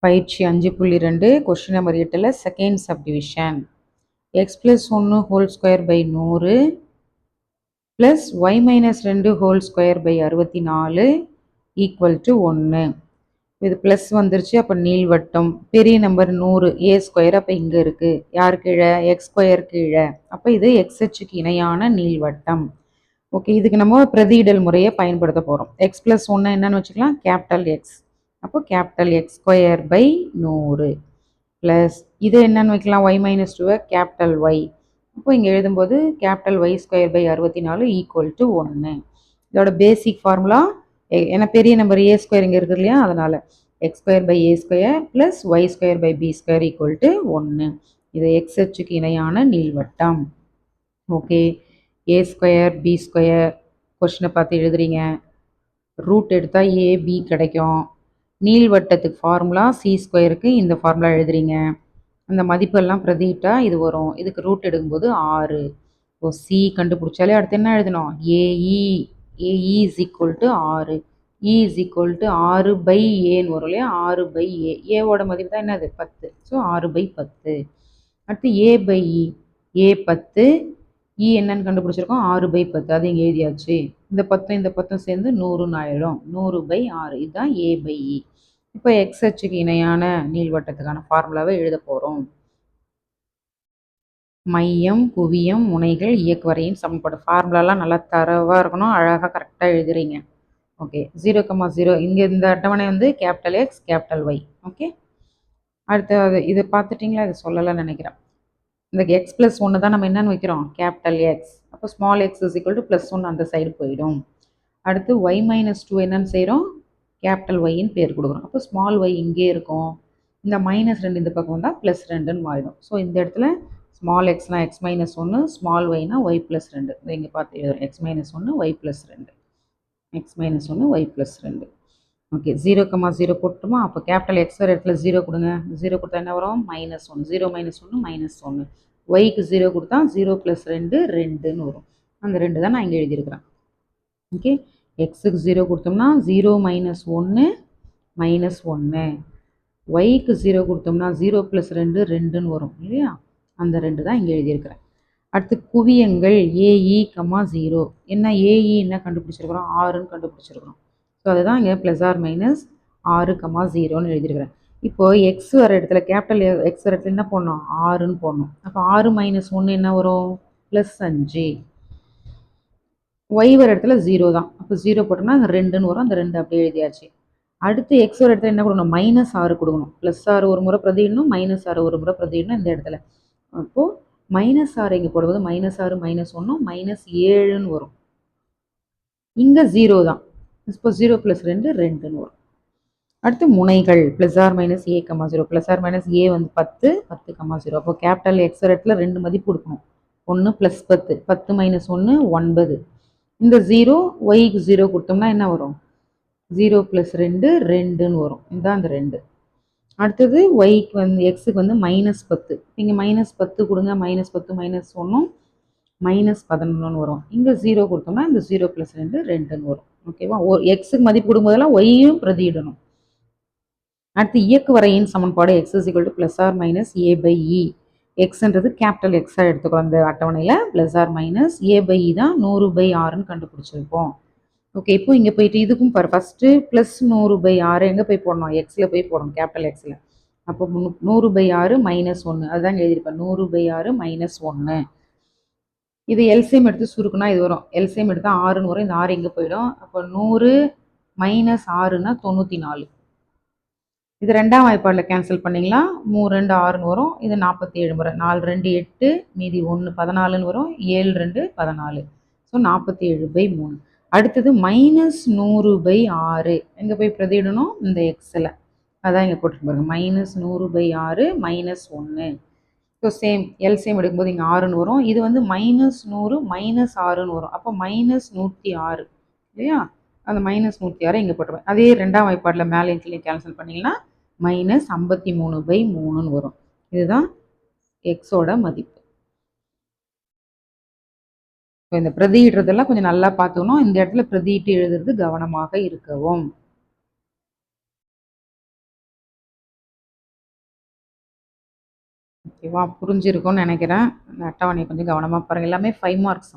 பயிற்சி 5.2 question number 8ல் second subdivision x plus 1 whole square by 100 plus y minus 2 whole square by 64 equal to 1. இது plus வந்துருச்சு. அப்போ நீள்வட்டம் பெரிய நம்பர் 100 ஏ ஸ்கொயர் அப்போ இங்கே இருக்குது. யார் கீழே? எக்ஸ் ஸ்கொயர் கீழே. அப்போ இது எக்ஸ்ஹெச்சுக்கு இணையான நீள்வட்டம். ஓகே, இதுக்கு நம்ம பிரதியிடல் முறையை பயன்படுத்த போகிறோம். எக்ஸ் ப்ளஸ் 1 என்னன்னு வச்சுக்கலாம்? Capital x. அப்போ capital x square by 100 plus இது என்னன்னு வைக்கலாம்? Y minus 2 capital y. அப்போ இங்கே எழுதும்போது capital y square by 64 equal to 1. இதோட பேசிக் ஃபார்முலா ஏன்னா பெரிய நம்பர் ஏ ஸ்கொயர் இங்கே இருக்குது இல்லையா, அதனால் x square by a square plus y square by b square equal to 1. இது எக்ஸ் அச்சுக்கு இணையான நீள்வட்டம். Okay, a square b square கொஸ்டினை பார்த்து எழுதுறீங்க. ரூட் எடுத்தால் ஏபி கிடைக்கும். நீள்வட்டத்துக்கு ஃபார்முலா சி ஸ்கொயருக்கு இந்த ஃபார்முலா எழுதுறீங்க. அந்த மதிப்பெல்லாம் பிரதியிட்டால் இது வரும். இதுக்கு ரூட் எடுக்கும்போது 6. இப்போ சி கண்டுபிடிச்சாலே அடுத்து என்ன எழுதணும்? A e. A e is equal to 6. E is equal to 6 by ஏன்னு வரும் இல்லையா? 6 பை ஏ. ஏவோட மதிப்பு தான் என்னது? 10. So 6 by 10. அடுத்து ஏ பை இ. ஏ 10. இ என்னன்னு கண்டுபிடிச்சிருக்கோம்? 6 பை 10. அது இங்கே எழுதியாச்சு. இந்த 10 சேர்ந்து 100ன்னு ஆயிடும். 100 பை 6. இதுதான் ஏ பை இ. இப்போ எக்ஸ் அச்சுக்கு இணையான நீள்வட்டத்துக்கான ஃபார்முலாவை எழுத போகிறோம். மையம், குவியம், முனைகள், இயக்குவரையின் சமன்பாடு. ஃபார்முலாலாம் நல்லா தரவாக இருக்கணும். அழகாக கரெக்டாக எழுதுறீங்க. ஓகே, 0,0 இங்கே இந்த அட்டவணை வந்து capital x capital y. Okay, அடுத்து இதை பார்த்துட்டிங்களா? இதை சொல்லலாம்னு நினைக்கிறேன். இந்த எக்ஸ் ப்ளஸ் 1 தான் நம்ம என்னன்னு வைக்கிறோம்? Capital x. அப்போ small x is equal to plus 1 அந்த சைடு போயிடும். அடுத்து ஒய் மைனஸ் 2 என்னன்னு செய்கிறோம்? கேபிட்டல் ஒய்ன்னு பேர் கொடுக்குறோம். அப்போ ஸ்மால் ஒய் இங்கே இருக்கும். இந்த -2 இந்த பக்கம் வந்தால் +2ன்னு மாறிடும். ஸோ இந்த இடத்துல ஸ்மால் எக்ஸ்னால் எக்ஸ் மைனஸ் 1, ஸ்மால் ஒய்னா ஒய் ப்ளஸ் 2. இதை இங்கே பார்த்து எழுதுறோம். X minus 1 y plus 2. X minus 1 y plus 2. Okay, 0,0 போட்டுமா? அப்போ கேபிட்டல் எக்ஸ் வர இடத்துல 0 கொடுங்க. 0 கொடுத்தா என்ன வரும்? -1. 0 மைனஸ் 1 -1. ஒய்க்கு 0 கொடுத்தா 0 + 2 2ன்னு வரும். அந்த 2 தான் நான் இங்கே எழுதியிருக்கிறேன். ஓகே, எக்ஸுக்கு 0 கொடுத்தோம்னா 0 - 1 -1. ஒய்க்கு 0 கொடுத்தோம்னா 0 + 2 2ன்னு வரும் இல்லையா? அந்த 2 தான் இங்கே எழுதியிருக்கிறேன். அடுத்து குவியங்கள் ஏஇ, 0. என்ன ஏஇ என்ன கண்டுபிடிச்சிருக்கிறோம்? 6ன்னு கண்டுபிடிச்சிருக்கிறோம். ஸோ அதுதான் இங்கே +/- 6, 0ன்னு எழுதியிருக்கிறேன். இப்போது எக்ஸ் வர இடத்துல கேபிட்டல் எக்ஸ் வர இடத்துல என்ன போடணும்? 6ன்னு போடணும். அப்போ 6 - 1 என்ன வரும்? +5. ஒய் வர இடத்துல 0 தான். அப்போ 0 போட்டோம்னா 2ன்னு வரும். அந்த 2 அப்படியே எழுதியாச்சு. அடுத்து எக்ஸ் வர இடத்துல என்ன கொடுக்கணும்? -6 கொடுக்கணும். +6 ஒரு முறை பிரதியிடணும், -6 ஒரு முறை பிரதியிடணும் இந்த இடத்துல. அப்போது -6 இங்கே போடும்போது -6 -1 -7ன்னு வரும். இங்கே 0 தான். இப்போ 0 + 2 2ன்னு வரும். அடுத்து முனைகள் +/- a, 0. +/- a வந்து 10, 10, 0. அப்போ கேபிட்டல் எக்ஸ் இடத்துல 2 மதிப்பு கொடுக்கணும். 1 + 10, 10 - 1 9. இந்த 0 ஒய்க்கு 0 கொடுத்தோம்னா என்ன வரும்? 0 + 2 2ன்னு வரும். இதுதான் அந்த 2. அடுத்தது ஒய்க்கு வந்து எக்ஸுக்கு வந்து -10. இங்கே -10 கொடுங்க. -10 -1 -11ன்னு வரும். இங்கே 0 கொடுத்தோம்னா இந்த 0 + 2 2ன்னு வரும். ஓகேவா? எக்ஸுக்கு மதிப்பு கொடுக்கும்போதெல்லாம் ஒய்யும் பிரதியிடணும். அடுத்து இயக்குவரையின் சமன்பாடு x = +/- a பை இ. எக்ஸ்ன்றது கேபிட்டல் எக்ஸாக எடுத்துக்கிறோம். இந்த அட்டவணையில் +/- a பை இ தான் 100/6ன்னு கண்டுபிடிச்சிருப்போம். ஓகே, இப்போ இங்கே போயிட்டு இதுக்கும் பாரு. ஃபஸ்ட்டு +100/6 எங்கே போய் போடணும்? எக்ஸில் போய் போடணும், கேபிட்டல் எக்ஸில். அப்போ 100/6 -1 அதுதான் எழுதியிருப்பேன். 100/6 -1. இது எல்சிஎம் எடுத்து சுருக்குனா இது வரும். எல்சிஎம் எடுத்தால் 6ன்னு வரும். இந்த 6 எங்கே போயிடும்? அப்போ 100 - 6ன்னா 94. இது 2ஆம் வாய்ப்பாடில் கேன்சல் பண்ணிங்களா? 3 2 6ன்னு வரும். இது 47 முறை. 4 2 8 மீதி 1 14ன்னு வரும். 7 2 14. ஸோ 47/3. அடுத்தது -100/6 எங்கே போய் பிரதியிடணும்? இந்த எக்ஸில். அதான் இங்கே போட்டுருக்கு பாருங்க. -100/6 -1. ஸோ சேம் எல்சிஎம் எடுக்கும்போது இங்கே 6ன்னு வரும். இது வந்து -100 -6ன்னு வரும். அப்போ -106 இல்லையா? அந்த -106 இங்கே போட்டுருவேன். அதே 2ஆம் வாய்ப்பாடில் மேலே கீழே கேன்சல் பண்ணிங்கன்னா -53/3ன்னு வரும். இதுதான் எக்ஸோட மதிப்பு. இப்போ இந்த பிரதியிடுறதெல்லாம் கொஞ்சம் நல்லா பார்த்துக்கணும். இந்த இடத்துல பிரதியிட்டு எழுதுறது கவனமாக இருக்கவும். ஓகேவா? புரிஞ்சிருக்கும்னு நினைக்கிறேன். இந்த அட்டவணையை கொஞ்சம் கவனமாக பாருங்கள். எல்லாமே 5 மார்க்ஸ்.